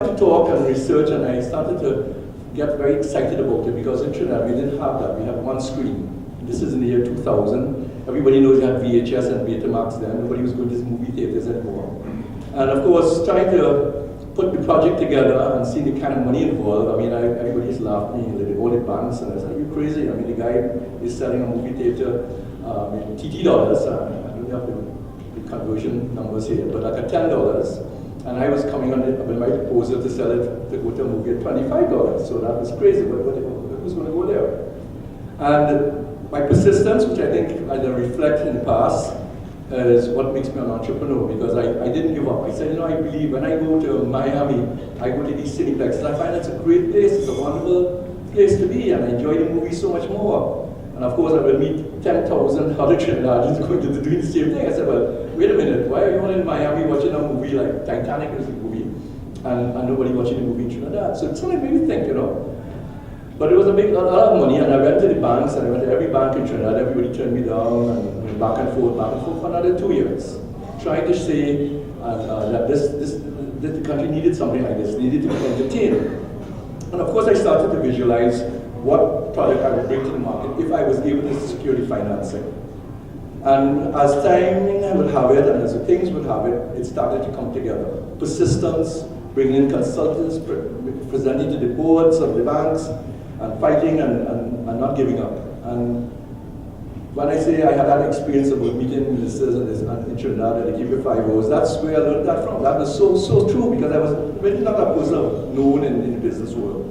to talk and research, and I started to get very excited about it because in Trinidad we didn't have that. We had one screen. This is in the year 2000. Everybody knows you had VHS and Betamax then. Nobody was going to movie theaters anymore. And of course, trying to put the project together and see the kind of money involved, I mean, everybody just laughed at me, all the banks, and I said, are you crazy? I mean, the guy is selling a movie theater in TT dollars. I don't have the conversion numbers here, but like at $10. And I was coming on it with my proposal to sell it, to go to a movie at $25. So that was crazy, but who's going to go there? And my persistence, which I think I reflect in the past, is what makes me an entrepreneur, because I didn't give up. I said, you know, I believe when I go to Miami, I go to these cineplexes, I find it's a great place, it's a wonderful place to be, and I enjoy the movie so much more. And of course, I will meet 10,000 other Trinidadians going to do the same thing. I said, well, wait a minute, why are you all in Miami watching a movie like Titanic is a movie, and nobody watching a movie in Trinidad? So it sort of made me think, you know. But it was a lot of money, and I went to the banks, and I went to every bank in Trinidad. Everybody turned me down, and went back and forth for another 2 years, trying to say that the country needed something like this, needed to be entertained. And of course, I started to visualize what product I would bring to the market if I was able to secure the financing. And as time would have it, and as the things would have it, it started to come together. Persistence, bringing in consultants, presenting to the boards of the banks, and fighting and not giving up. And when I say I had that experience of meeting ministers in Trinidad and they give you 5 hours, that's where I learned that from. That was so true, because I was really not a person known in the business world.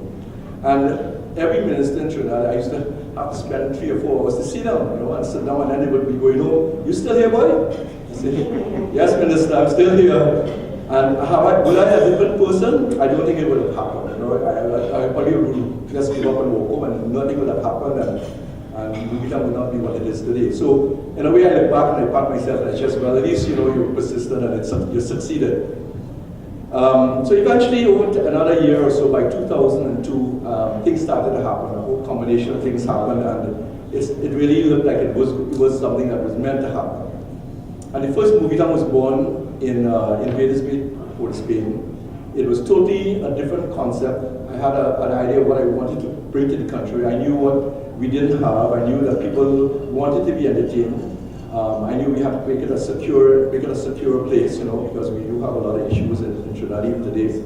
And every minister in Trinidad, I used to have to spend 3 or 4 hours to sit down, you know, and sit down, and then they would be going, oh, you still here, boy? I say, yes, minister, I'm still here. And would I have been a different person? I don't think it would have happened. You know, I probably would just give up and walk home, and nothing would have happened, and Guyana would not be what it is today. So in a way, I look back and I pat myself and I just, well, at least you know you persisted and you succeeded. So eventually, over another year or so, by 2002, things started to happen. A whole combination of things happened, and it really looked like it was something that was meant to happen. And the first movie that was born in Invaders Bay, Port Spain. It was totally a different concept. I had an idea of what I wanted to bring to the country. I knew what we didn't have. I knew that people wanted to be entertained. I knew we had to make it a secure place, you know, because we do have a lot of issues in Trinidad even today.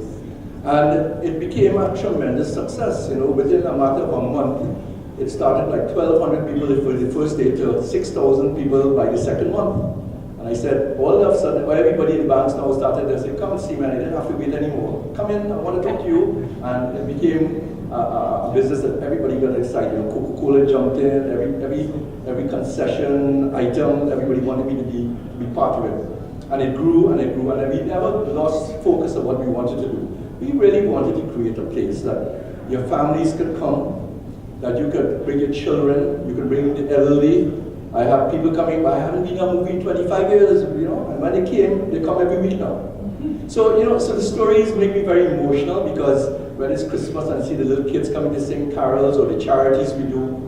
And it became a tremendous success. You know, within a matter of a month, it started like 1,200 people for the first day to 6,000 people by the second month. And I said, all of a sudden, everybody in the banks now started to say, come and see me, and I didn't have to wait anymore. Come in, I want to talk to you. And it became a business that everybody got excited. You know, Coca-Cola jumped in, every concession item, everybody wanted me to be part of it. And it grew and it grew, and we never lost focus of what we wanted to do. We really wanted to create a place that your families could come, that you could bring your children, you could bring the elderly. I have people coming, I haven't been in a movie in 25 years, you know, and when they came, they come every week now. So, you know, so the stories make me very emotional, because when it's Christmas and I see the little kids coming to sing carols or the charities we do,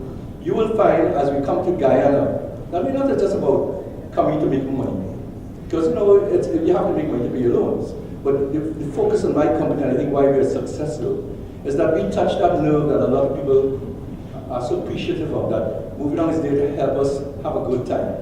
you will find as we come to Guyana, that we're not just about coming to make money. Because, you know, you have to make money to pay your loans. But the focus on my company, and I think why we're successful, is that we touch that nerve that a lot of people are so appreciative of, that Movie Down is there to help us have a good time,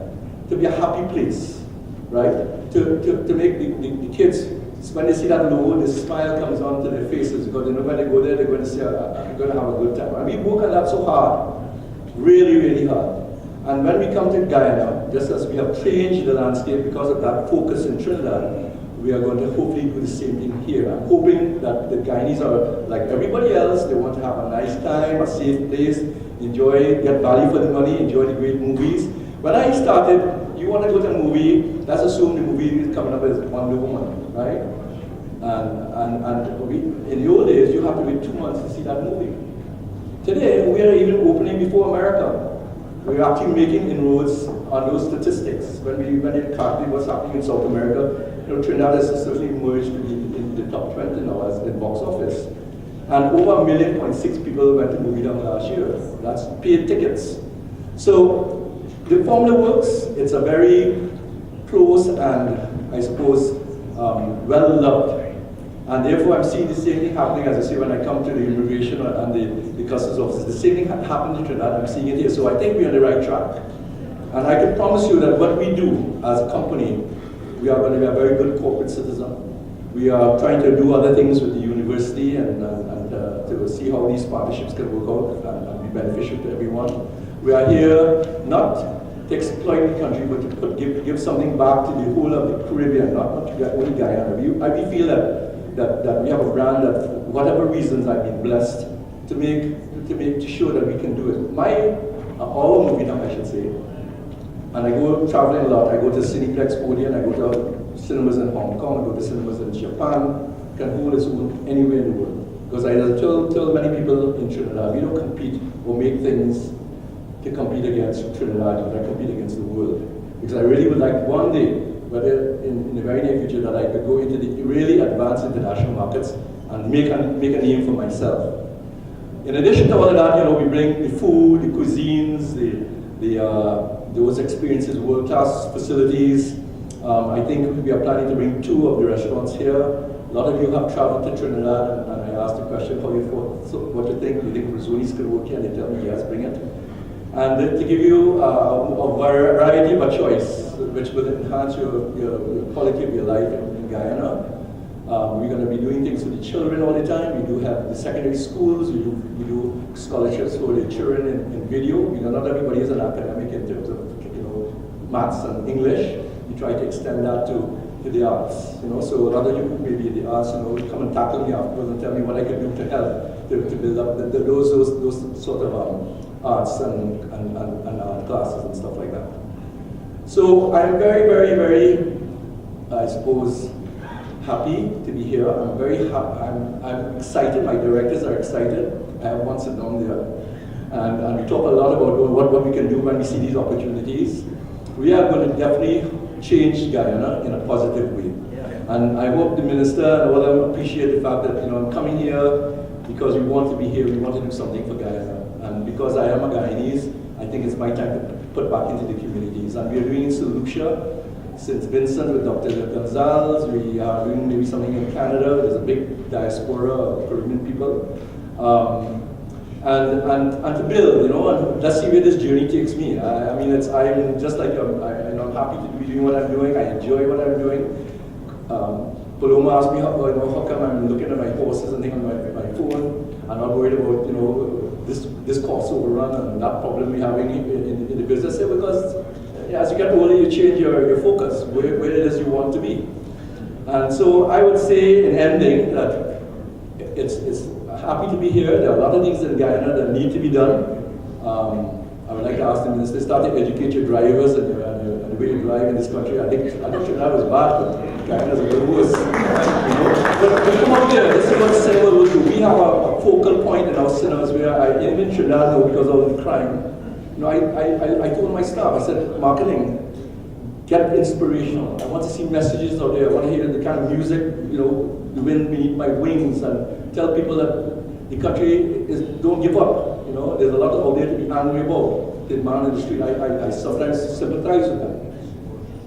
to be a happy place, right? To make the kids, when they see that logo, the smile comes onto their faces, because they know when they go there, they're going to say, I'm going to have a good time. And we work on that so hard, really, really hard. And when we come to Guyana, just as we have changed the landscape because of that focus in Trinidad, we are going to hopefully do the same thing here. I'm hoping that the Guyanese are like everybody else. They want to have a nice time, a safe place, enjoy, get value for the money, enjoy the great movies. When I started, you want to go to a movie, let's assume the movie is coming up as Wonder Woman, right? And in the old days, you have to wait 2 months to see that movie. Today, we are even opening before America. We're actually making inroads on those statistics. When it calculated what's happening in South America, you know, Trinidad has certainly emerged in the top 20 now as in box office. And over 1.6 million people went to Movie Down last year. That's paid tickets. So the formula works. It's a very close and, I suppose, well-loved And therefore, I'm seeing the same thing happening, as I say, when I come to the immigration and the customs offices. The same thing happened in Trinidad, I'm seeing it here. So I think we're on the right track. And I can promise you that what we do as a company, we are going to be a very good corporate citizen. We are trying to do other things with the university and to see how these partnerships can work out and be beneficial to everyone. We are here not to exploit the country, but to give something back to the whole of the Caribbean, not only Guyana. We feel that we have a brand that, for whatever reasons, I've been blessed to show that we can do it. Our movie now, I should say, and I go traveling a lot. I go to Cineplex Odeon, I go to cinemas in Hong Kong, I go to cinemas in Japan, can hold its own anywhere in the world. Because I tell many people in Trinidad, we don't compete or make things to compete against Trinidad, but I compete against the world. Because I really would like one day, whether in the very near future, that I could go into the really advanced international markets and make a name for myself. In addition to all of that, we bring the food, the cuisines, those experiences, world-class facilities. I think we are planning to bring 2 of the restaurants here. A lot of you have traveled to Trinidad, and I asked the question, what you think? Do you think Rizzonis could work here? And they tell me, yes, bring it. And to give you a variety of a choice, which will enhance your quality of your life in Guyana. We're going to be doing things for the children all the time. We do have the secondary schools. We do scholarships for the children in video. Not everybody is an academic in terms of maths and English. We try to extend that to the arts. So a lot of you maybe in the arts, come and tackle me afterwards and tell me what I can do to help to build up those sort of arts and art classes and stuff like that. So I'm very, very, very, I suppose, happy to be here. I'm very happy. I'm excited. My directors are excited. I have one sit down there, and we talk a lot about what we can do when we see these opportunities. We are going to definitely change Guyana in a positive way. And I hope the minister and all of them appreciate the fact that I'm coming here because we want to be here. We want to do something for Guyana, and because I am a Guyanese, I think it's my time to put back into the communities. And we are doing in St. Lucia, St. Vincent with Dr. Gonzalez. We are doing maybe something in Canada. There's a big diaspora of Caribbean people. And to build, and let's see where this journey takes me. I'm just like I'm happy to be doing what I'm doing. I enjoy what I'm doing. Paloma asked me how come I'm looking at my horses and things on my phone. I'm not worried about this cost overrun and that problem we're having in the business here, because as you get older, you change your focus where it is you want to be. And so I would say in ending that it's happy to be here. There are a lot of things in Guyana that need to be done. I would like to ask the minister, start to educate your drivers and the way you drive in this country. I think Trinidad was bad, but Guyana is a little worse. But come out there, this is what cinema will do. We have a focal point in our cinemas where even in Trinidad now, because of the crime, I told my staff, I said, marketing, get inspirational. I want to see messages out there. I want to hear the kind of music, the wind beneath my wings, and tell people that the country don't give up. There's a lot out there to be angry about. The man in the street, I sometimes sympathize with them.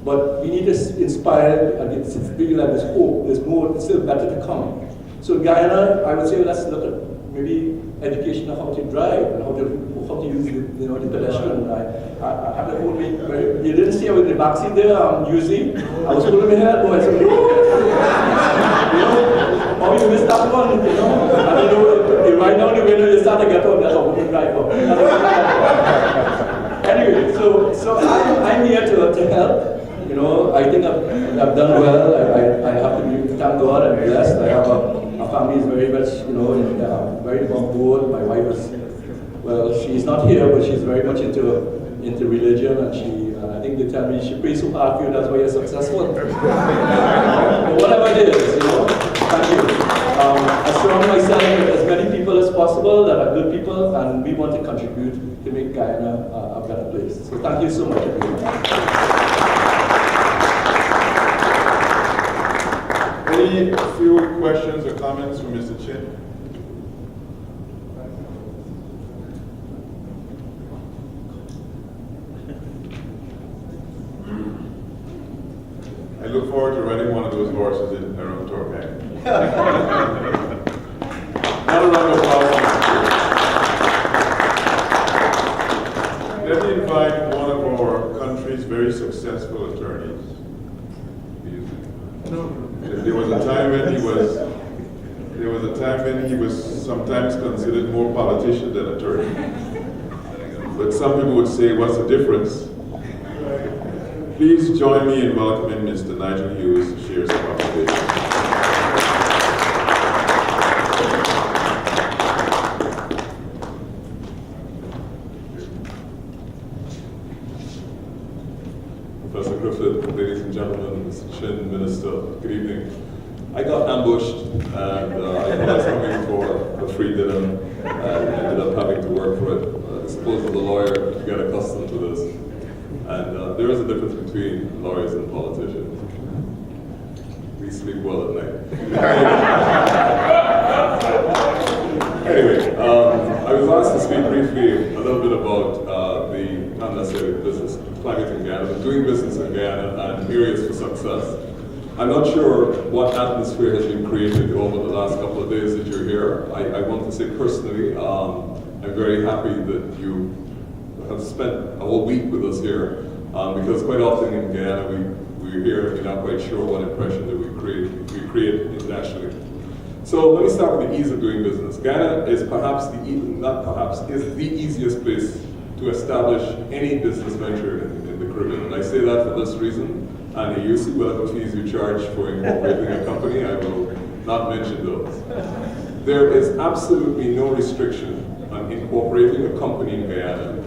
But we need to inspire and feel that there's hope, there's more, it's still better to come. So in Guyana, I would say let's look at maybe education on how to drive and how to use the pedestrian. I had to hold me. You didn't see I was in the backseat there. Usually, I was holding my head. Boy, I said, how you missed that one? And you ride down the window, you start to get out. That's how we drive up. Anyway, so I'm here to help. I think I've done well. I have to thank God and blessed. I have a family is very much, very on board. My wife is, she's not here, but she's very much into religion, and I think they tell me she prays so hard for you, that's why you're successful. Whatever it is, thank you. I surround myself with as many people as possible that are good people, and we want to contribute to make Guyana a better place. So thank you so much, everyone. Any few questions or comments from Mr. Chin? I look forward to riding one of those horses around Torquay. Another round of applause. Let me invite one of our country's very successful attorneys. There was a time when he was sometimes considered more politician than attorney. But some people would say, what's the difference? Please join me in welcoming Mr. Nigel Hughes to share some observations. Professor Griffith, ladies and gentlemen, Mr. Chin, Minister, good evening. I got ambushed and I was coming for a free dinner and ended up having to work for it. I suppose as a lawyer, you get accustomed to this. And there is a difference between lawyers and politicians. We sleep well at night. Anyway, I was asked to speak briefly a little bit about not necessarily business climate in Guyana, but doing business in Guyana and areas for success. I'm not sure what atmosphere has been created over the last couple of days that you're here. I want to say personally, I'm very happy that you have spent a whole week with us here, because quite often in Guyana we're here and we're not quite sure what impression that we create internationally. So let me start with the ease of doing business. Guyana is perhaps is the easiest place to establish any business venture in the Caribbean. And I say that for this reason. And you see whatever fees you charge for incorporating a company, I will not mention those. There is absolutely no restriction on incorporating a company in Guyana,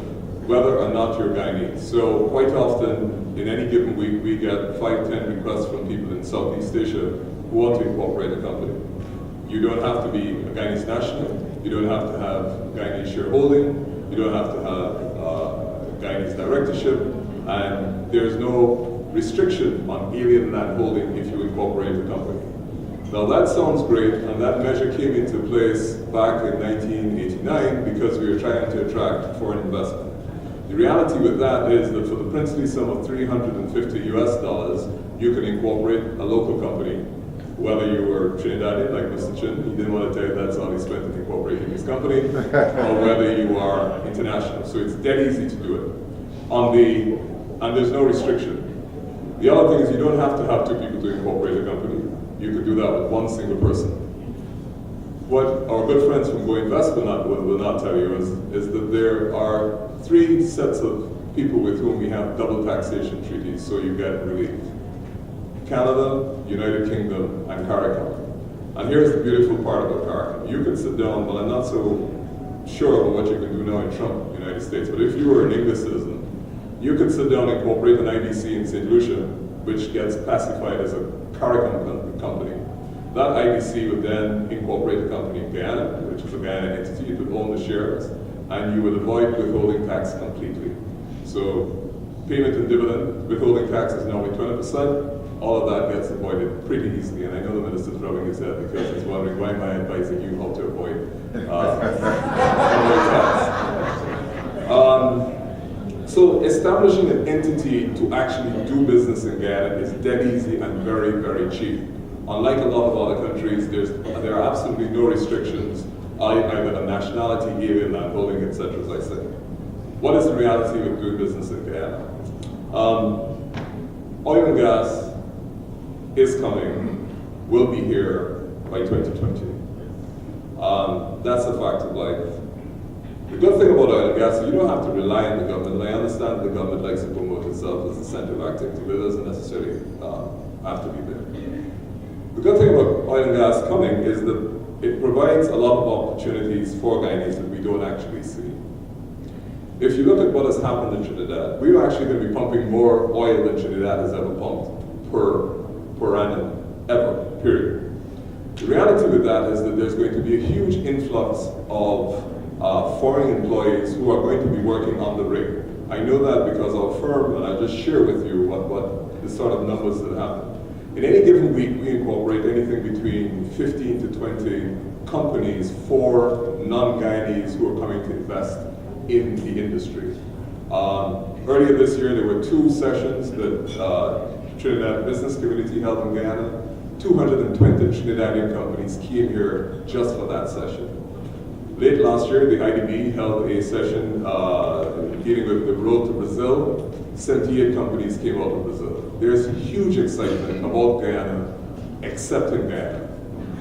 whether or not you're Guyanese. So quite often, in any given week, we get 5-10 requests from people in Southeast Asia who want to incorporate a company. You don't have to be a Guyanese national, you don't have to have Guyanese shareholding, you don't have to have Guyanese directorship, and there's no restriction on alien land holding if you incorporate a company. Now that sounds great, and that measure came into place back in 1989 because we were trying to attract foreign investment. The reality with that is that for the princely sum of $350 US, you can incorporate a local company. Whether you were Trinidadian like Mr. Chin, he didn't want to tell you that's all he spent in incorporating his company, or whether you are international. So it's dead easy to do it. And there's no restriction. The other thing is you don't have to have two people to incorporate a company. You could do that with one single person. What our good friends from Go Invest will not tell you is that there are 3 sets of people with whom we have double taxation treaties, so you get relief. Canada, United Kingdom, and CARICOM. And here's the beautiful part about CARICOM. You can sit down, but I'm not so sure about what you can do now in Trump, United States, but if you were an English citizen, you could sit down and incorporate an IBC in St. Lucia, which gets classified as a CARICOM company. That IBC would then incorporate a company in Guyana, which is a Guyana entity. It would own the shares, and you would avoid withholding tax completely. So payment and dividend, withholding tax is now at 20%. All of that gets avoided pretty easily, and I know the minister's rubbing his head because he's wondering why am I advising you how to avoid tax. So establishing an entity to actually do business in Guyana is dead easy and very, very cheap. Unlike a lot of other countries, there are absolutely no restrictions, either on nationality, alien land holding, etc., as I said. What is the reality of doing business in Guyana? Oil and gas is coming, will be here by 2020. That's a fact of life. The good thing about oil and gas is you don't have to rely on the government. And I understand the government likes to promote itself as a center of activity, but it doesn't necessarily have to be there. The good thing about oil and gas coming is that it provides a lot of opportunities for Guyanese that we don't actually see. If you look at what has happened in Trinidad, we're actually going to be pumping more oil than Trinidad has ever pumped per annum, ever, period. The reality with that is that there's going to be a huge influx of foreign employees who are going to be working on the rig. I know that because our firm, and I'll just share with you what the sort of numbers that happen. In any given week, we incorporate anything between 15 to 20 companies for non-Guyanese who are coming to invest in the industry. Earlier this year, there were 2 sessions that Trinidad Business Community held in Guyana. 220 Trinidadian companies came here just for that session. Late last year, the IDB held a session dealing with the road to Brazil. 78 companies came out of Brazil. There's huge excitement about Guyana, accepting Guyana.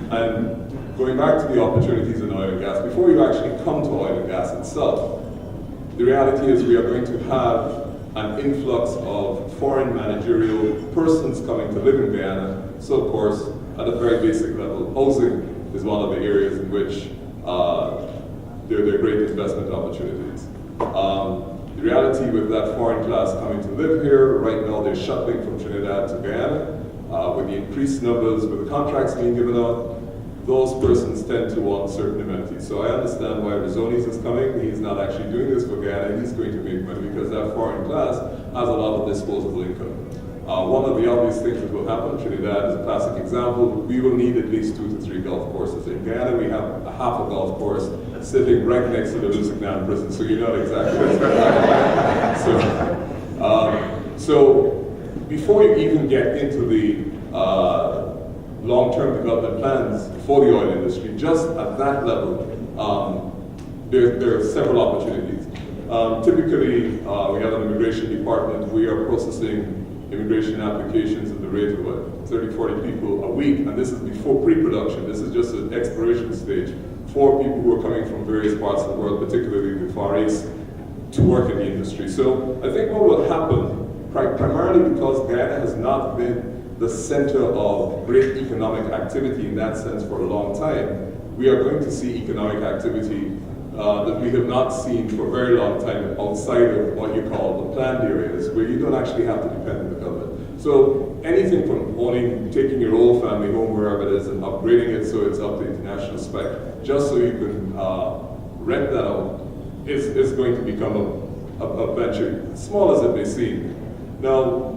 And going back to the opportunities in oil and gas, before you actually come to oil and gas itself, the reality is we are going to have an influx of foreign managerial persons coming to live in Guyana. So of course, at a very basic level, housing is one of the areas in which there are great investment opportunities. The reality with that foreign class coming to live here, right now they're shuttling from Trinidad to Guyana. With the increased numbers, with the contracts being given out, those persons tend to want certain amenities. So I understand why Rizonis is coming. He's not actually doing this for Guyana. He's going to make money because that foreign class has a lot of disposable income. One of the obvious things that will happen, Trinidad is a classic example, we will need at least 2 to 3 golf courses. In Guyana, we have a half a golf course sitting right next to the Lusignan prison, so you know exactly what's going to happen. So before you even get into the long-term development plans for the oil industry, just at that level, there are several opportunities. Typically, we have an immigration department. We are processing immigration applications at the rate of what, 30, 40 people a week, and this is before pre-production. This is just an exploration stage for people who are coming from various parts of the world, particularly the Far East, to work in the industry. So I think what will happen, primarily because Guyana has not been the center of great economic activity in that sense for a long time, we are going to see economic activity that we have not seen for a very long time outside of what you call the planned areas, where you don't actually have to depend on the government. So anything from taking your old family home wherever it is and upgrading it so it's up to international spec, just so you can rent that out, is going to become a venture, small as it may seem. Now,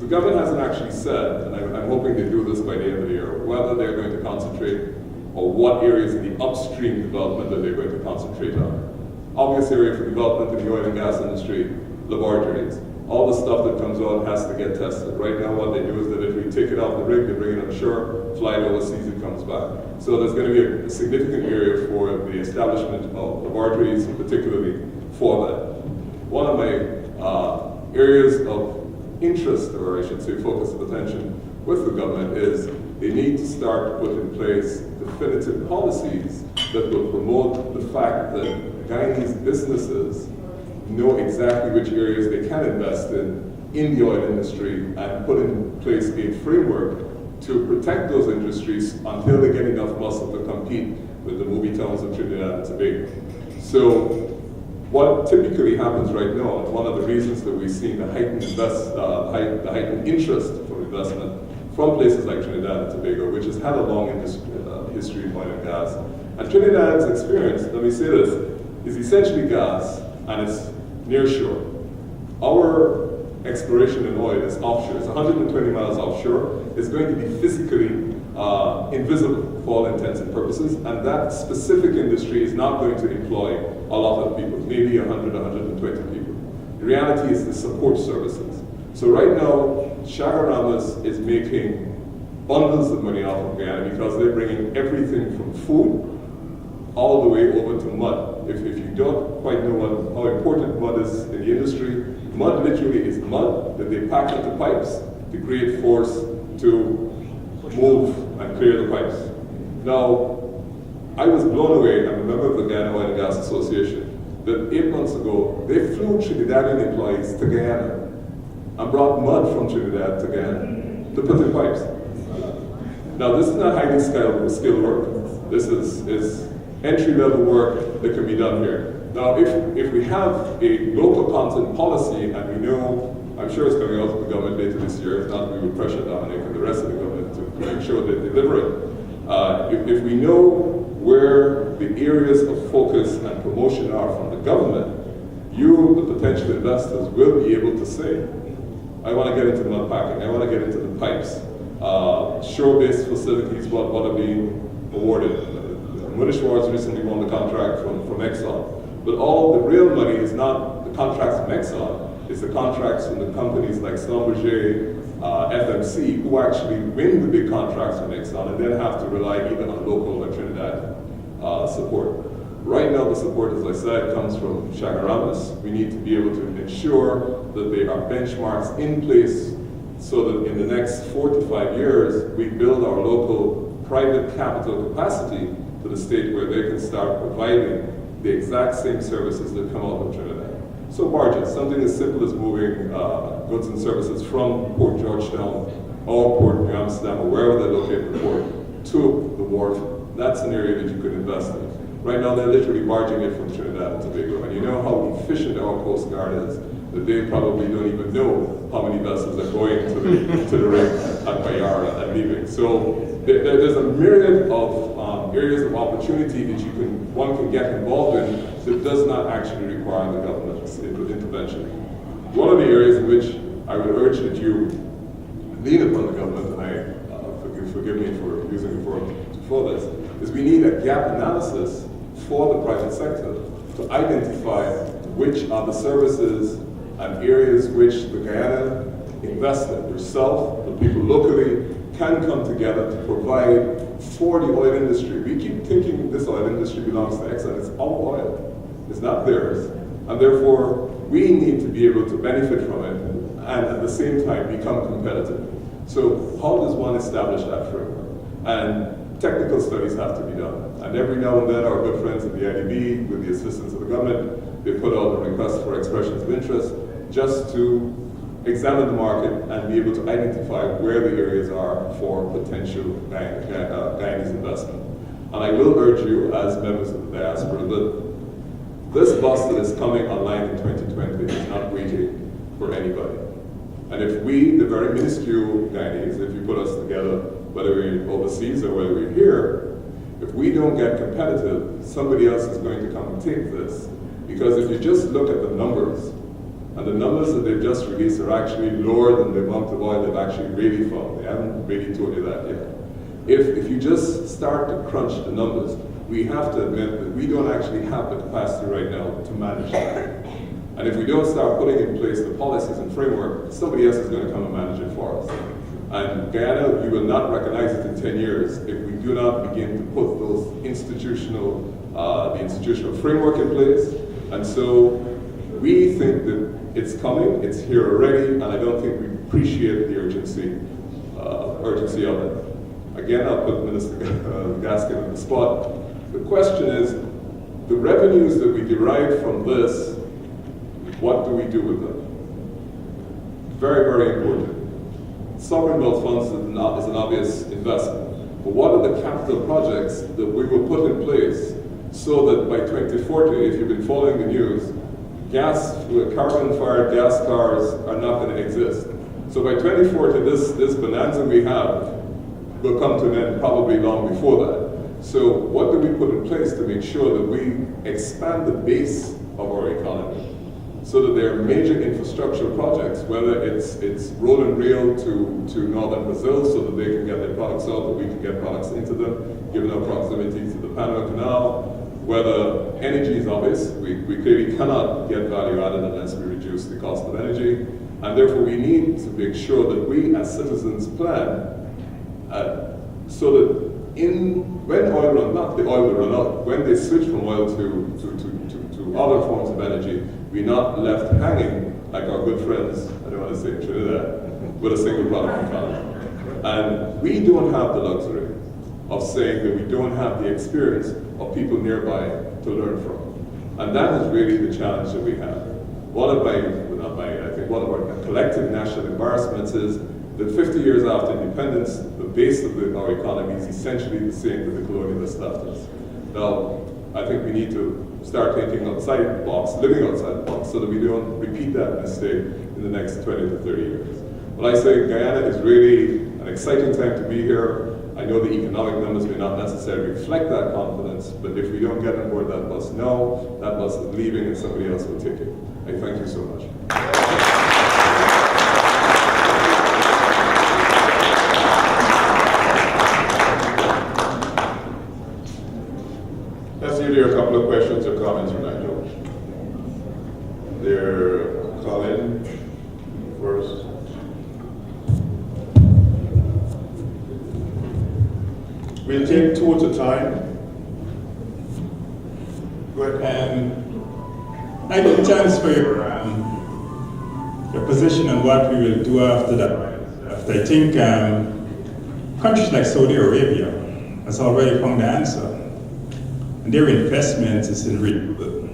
the government hasn't actually said, and I'm hoping they do this by the end of the year, whether they're going to concentrate or what areas in the upstream development that they're going to concentrate on. Obvious area for development in the oil and gas industry, laboratories. All the stuff that comes out has to get tested. Right now what they do is that if we take it off the rig, they bring it on shore, fly it overseas, it comes back. So there's going to be a significant area for the establishment of laboratories, particularly for that. One of my areas of interest, or I should say focus of attention with the government, is they need to start to put in place definitive policies that will promote the fact that Guyanese businesses know exactly which areas they can invest in the oil industry, and put in place a framework to protect those industries until they get enough muscle to compete with the movie towns of Trinidad and Tobago. So what typically happens right now, and one of the reasons that we've seen the heightened heightened interest for investment from places like Trinidad and Tobago, which has had a long history of oil and gas. And Trinidad's experience, let me say this, is essentially gas, and it's near shore. Our exploration in oil is offshore. It's 120 miles offshore. It's going to be physically invisible for all intents and purposes, and that specific industry is not going to employ a lot of people, maybe 100, 120 people. The reality is the support services. So right now, Shagaramas is making bundles of money off of Guyana because they're bringing everything from food all the way over to mud. If you don't quite know how important mud is in the industry, mud literally is mud that they pack into pipes to create force to move and clear the pipes. Now, I was blown away. I'm a member of the Guyana Oil and Gas Association, that 8 months ago, they flew Trinidadian employees to Guyana and brought mud from Trinidad to Guyana to put in pipes. Now, this is not highly skilled work. This is entry-level work that can be done here. Now, if we have a local content policy, and we know, I'm sure it's coming out of the government later this year, if not, we will pressure Dominic and the rest of the government to make sure they deliver it. If we know where the areas of focus and promotion are from the government, you, the potential investors, will be able to say, I want to get into mud packing, I want to get into the pipes. Shore-based facilities, what are being awarded. Munish Ward's recently won the contract from Exxon. But all the real money is not the contracts from Exxon, it's the contracts from the companies like Schlumberger, FMC, who actually win the big contracts from Exxon and then have to rely even on local or Trinidad support. Right now, the support, as I said, comes from Chagaramas. We need to be able to ensure that there are benchmarks in place so that in the next 4 to 5 years, we build our local private capital capacity to the state where they can start providing the exact same services that come out of Trinidad. So barges, something as simple as moving goods and services from Port Georgetown or Port New Amsterdam or wherever they're located in port to the wharf, that's an area that you could invest in. Right now, they're literally barging it from Trinidad and Tobago, and you know how efficient our Coast Guard is, that they probably don't even know how many vessels are going to the rig at Guyana and leaving. So there's a myriad of areas of opportunity that one can get involved in that does not actually require the government's intervention. One of the areas in which I would urge that you lean upon the government, and forgive me for using the forum for this, is we need a gap analysis for the private sector to identify which are the services and areas which the Guyana investor, yourself, the people locally, can come together to provide for the oil industry. We keep thinking this oil industry belongs to Exxon. It's our oil. It's not theirs. And therefore, we need to be able to benefit from it and at the same time become competitive. So how does one establish that framework? And technical studies have to be done. And every now and then, our good friends at the IDB, with the assistance of the government, they put out a request for expressions of interest just to examine the market and be able to identify where the areas are for potential Guyanese investment. And I will urge you, as members of the diaspora, that this bus that is coming online in 2020 is not waiting for anybody. And if we, the very minuscule Guyanese, if you put us together, whether we're overseas or whether we're here, if we don't get competitive, somebody else is going to come and take this. Because if you just look at the numbers, and the numbers that they've just released are actually lower than the amount of oil they've actually really found. They haven't really told you that yet. If you just start to crunch the numbers, we have to admit that we don't actually have the capacity right now to manage that. And if we don't start putting in place the policies and framework, somebody else is going to come and manage it for us. And Guyana, you will not recognize it in 10 years if we do not begin to put those the institutional framework in place. And so we think that it's coming, it's here already, and I don't think we appreciate the urgency of it. Again, I'll put Minister Gaskin on the spot. The question is, the revenues that we derive from this, what do we do with them? Very, very important. Sovereign wealth funds is an obvious investment. But what are the capital projects that we will put in place so that by 2040, if you've been following the news, carbon-fired gas cars are not going to exist. So by 2040, this bonanza we have will come to an end probably long before that. So what do we put in place to make sure that we expand the base of our economy so that there are major infrastructural projects, whether it's road and rail to northern Brazil so that they can get their products out, but we can get products into them, given our proximity to the Panama Canal, whether energy is obvious, we clearly cannot get value added unless we reduce the cost of energy, and therefore we need to make sure that we as citizens plan so that when oil runs, not the oil will run out, when they switch from oil to other forms of energy, we're not left hanging like our good friends, I don't want to say in Trinidad, with a single product economy. And we don't have the luxury of saying that we don't have the experience of people nearby to learn from. And that is really the challenge that we have. One of our collective national embarrassments is that 50 years after independence, the base of our economy is essentially the same that the colonialists left us. Now, I think we need to start thinking outside the box, living outside the box, so that we don't repeat that mistake in the next 20 to 30 years. When I say Guyana is really an exciting time to be here, I know the economic numbers may not necessarily reflect that confidence, but if we don't get on board that bus now, that bus is leaving and somebody else will take it. I thank you so much. Let's hear a couple of questions or comments from Nigel. There, Colin first. We'll take two at a time. Go ahead. I get thanks for your position on what we will do after that. After I think countries like Saudi Arabia has already found the answer, and their investment is in renewable.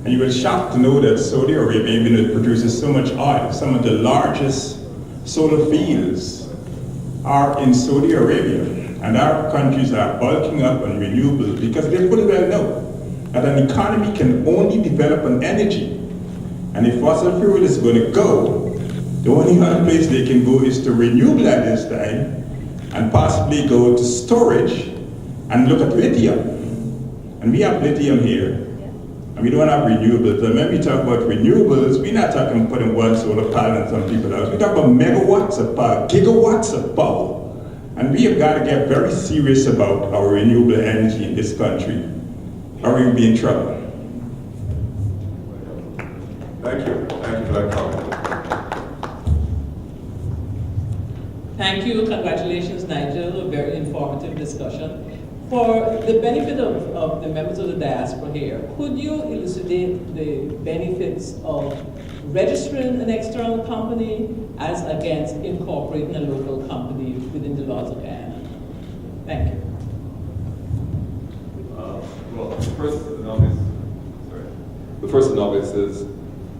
And you will be shocked to know that Saudi Arabia, even though it produces so much oil, some of the largest solar fields are in Saudi Arabia. And our countries are bulking up on renewables because they fully well know that an economy can only develop on energy. And if fossil fuel is going to go, the only other place they can go is to renewable at this time, and possibly go to storage and look at lithium. And we have lithium here, and we don't have renewables. And when we talk about renewables, we're not talking about putting one solar panel on some people's house. We talk about megawatts of power, gigawatts of power. And we have got to get very serious about our renewable energy in this country, or we'll be in trouble. Thank you. Thank you for that comment. Thank you. Congratulations, Nigel. A very informative discussion. For the benefit of the members of the diaspora here, could you elucidate the benefits of registering an external company as against incorporating a local company within the laws of Guyana? Thank you. Well, the first and obvious is,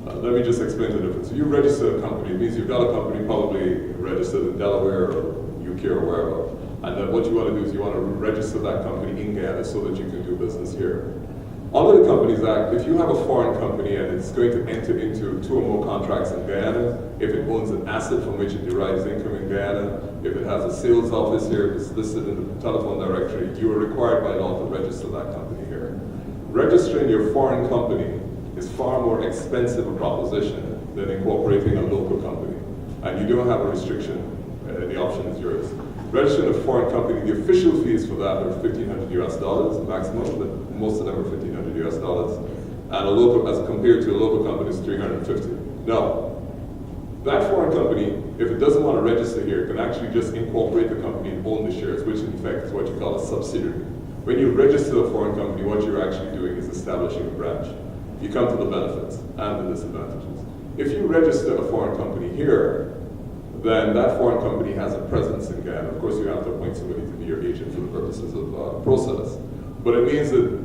let me just explain the difference. You register a company, it means you've got a company probably registered in Delaware or UK or wherever. And then what you want to do is you want to register that company in Guyana so that you can do business here. Under the Companies Act, if you have a foreign company and it's going to enter into 2 or more contracts in Guyana, if it owns an asset from which it derives income in Guyana, if it has a sales office here, if it's listed in the telephone directory, you are required by law to register that company here. Registering your foreign company is far more expensive a proposition than incorporating a local company. And you don't have a restriction, the option is yours. Registering a foreign company, the official fees for that are $1,500 US maximum, but most of them are $1,500 US, and a local, as compared to a local company, is $350. Now, that foreign company, if it doesn't want to register here, can actually just incorporate the company and own the shares, which in fact is what you call a subsidiary. When you register a foreign company, what you're actually doing is establishing a branch. You come to the benefits and the disadvantages. If you register a foreign company here, then that foreign company has a presence in Guyana. Of course, you have to appoint somebody to be your agent for the purposes of process. But it means that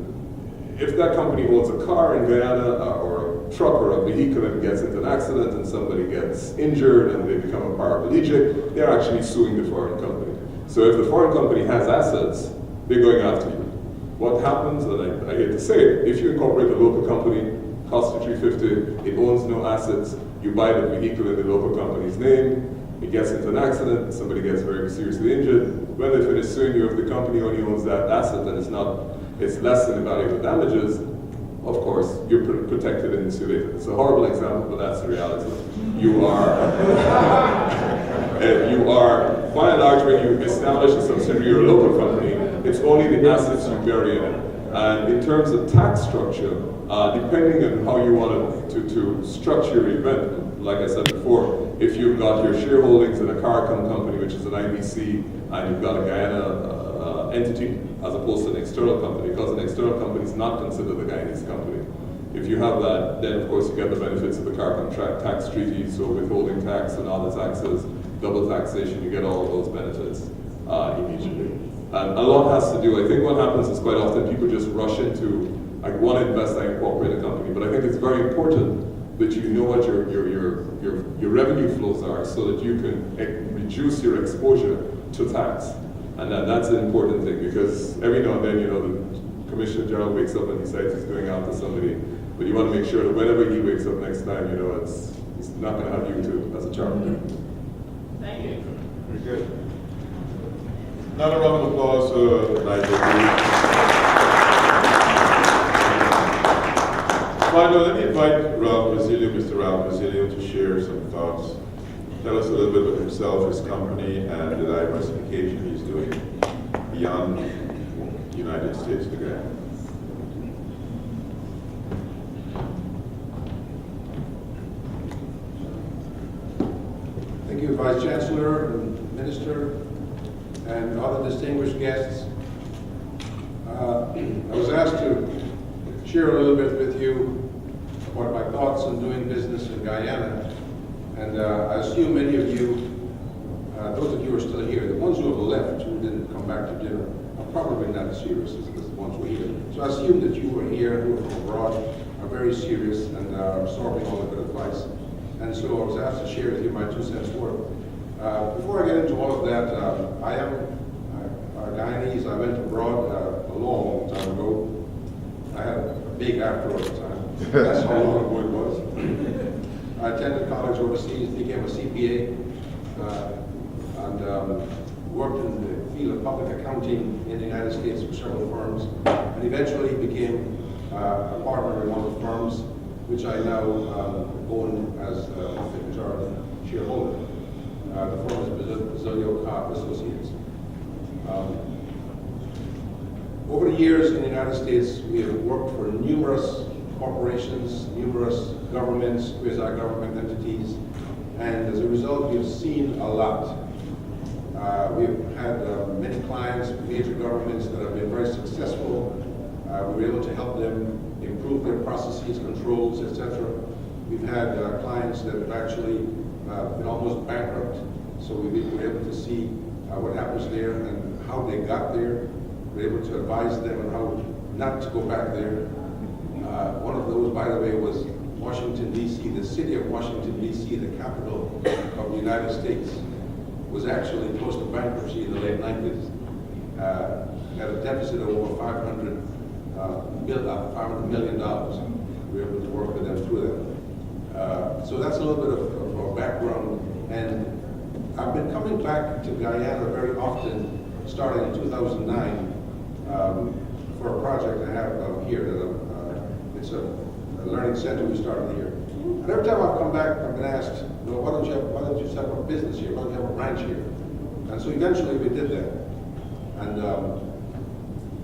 if that company owns a car in Guyana or a truck or a vehicle and gets into an accident and somebody gets injured and they become a paraplegic, they're actually suing the foreign company. So if the foreign company has assets, they're going after you. What happens, and I hate to say it, if you incorporate a local company, costs you $350, it owns no assets, you buy the vehicle in the local company's name, it gets into an accident, somebody gets very seriously injured. When they finish suing you, if the company only owns that asset and it's less than the value of the damages, of course, you're protected and insulated. It's a horrible example, but that's the reality. You are, by and large, when you establish a subsidiary or a local company, it's only the assets you bury in it. And in terms of tax structure, depending on how you want to structure your event, like I said before, if you've got your shareholdings in a CARICOM company, which is an IBC, and you've got a Guyana entity, as opposed to an external company, because an external company is not considered a Guyanese company. If you have that, then of course you get the benefits of the CARICOM tax treaty, so withholding tax and all the taxes, double taxation, you get all of those benefits immediately. And a lot has to do, I think what happens is quite often people just rush into, I want to invest, I incorporate a company, but I think it's very important that you know what your revenue flows are so that you can reduce your exposure to tax. And that's an important thing, because every now and then, you know, the Commissioner General wakes up and decides he's going after somebody, but you want to make sure that whenever he wakes up next time, you know, he's not going to have you too as a charter. Thank you. Very good. Another round of applause, Nigel. Finally, let me invite Mr. Ralph Brazilio, to share some thoughts. Tell us a little bit about himself, his company, and the diversification he's doing beyond the United States to Guyana. Thank you, Vice Chancellor and Minister. and other distinguished guests. I was asked to share a little bit with you about my thoughts on doing business in Guyana. And I assume many of you, those of you who are still here, the ones who have left, who didn't come back to dinner, are probably not as serious as the ones who are here. So I assume that you were here, who are from abroad, are very serious and are absorbing all the good advice. And so I was asked to share with you my 2 cents worth. Before I get into all of that, I am Guyanese. I went abroad a long time ago. I had a big afro at the time. That's how long ago it was. I attended college overseas, became a CPA, and worked in the field of public accounting in the United States for several firms, and eventually became a partner in one of the firms, which I now own as the majority shareholder. The firm is Basilio Cobb Associates. Over the years in the United States, we have worked for numerous corporations, numerous governments, quasi-government entities, and as a result, we've seen a lot. We've had many clients, major governments that have been very successful. We were able to help them improve their processes, controls, etc. We've had clients that have actually been almost bankrupt, so we were able to see what happens there and how they got there. We were able to advise them on how not to go back there. One of those, by the way, was Washington, D.C. The city of Washington, D.C., the capital of the United States, was actually close to bankruptcy in the late 90s. Had a deficit of over $500 million. We were able to work with them through that. So that's a little bit of background. And I've been coming back to Guyana very often, starting in 2009, for a project I have here. It's a learning center we started here. And every time I've come back, I've been asked, why don't you set up a business here? Why don't you have a branch here? And so eventually we did that. And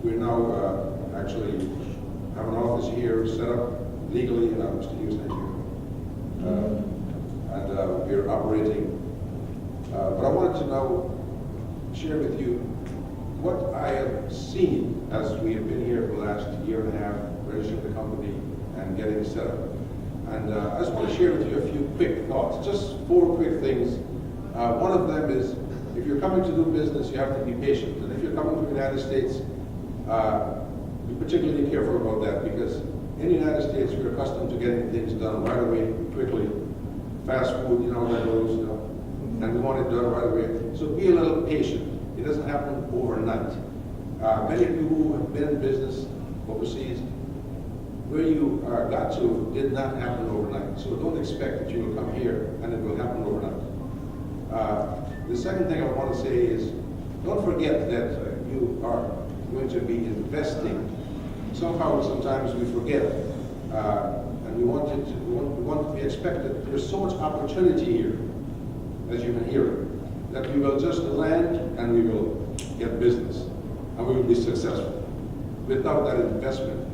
we're now actually have an office here set up legally, Mr. Hughes, thank you. And we're operating. But I wanted to now share with you what I have seen as we have been here for the last year and a half, registering the company and getting set up. And I just want to share with you a few quick thoughts, just 4 quick things. One of them is, if you're coming to do business, you have to be patient. And if you're coming to the United States, be particularly careful about that, because in the United States, we're accustomed to getting things done right away, quickly. Fast food, you know how that goes, and we want it done right away. So be a little patient. It doesn't happen overnight. Many of you who have been in business overseas, where you got to did not happen overnight. So don't expect that you will come here and it will happen overnight. The second thing I want to say is, don't forget that you are going to be investing. Somehow, sometimes we forget, and we want to be expected. There's so much opportunity here, as you've been hearing, that we will just land and we will get business, and we will be successful. Without that investment,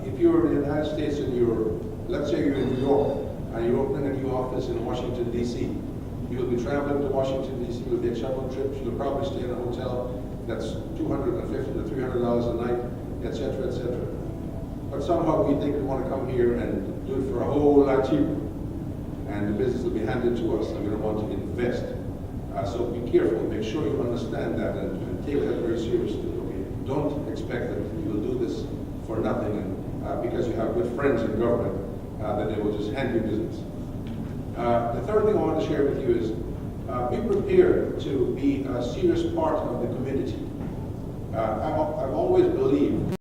if you're in the United States and let's say you're in New York and you're opening a new office in Washington, D.C., you will be traveling to Washington, D.C., you'll take several trips, you'll probably stay in a hotel that's $250 to $300 a night, etc., etc. But somehow we think we want to come here and do it for a whole lot cheaper, and the business will be handed to us, and we don't want to invest. So be careful, make sure you understand that and take that very seriously. Okay? Don't expect that you will do this for nothing, and because you have good friends in government, that they will just hand you business. The third thing I want to share with you is be prepared to be a serious part of the community. I've always believed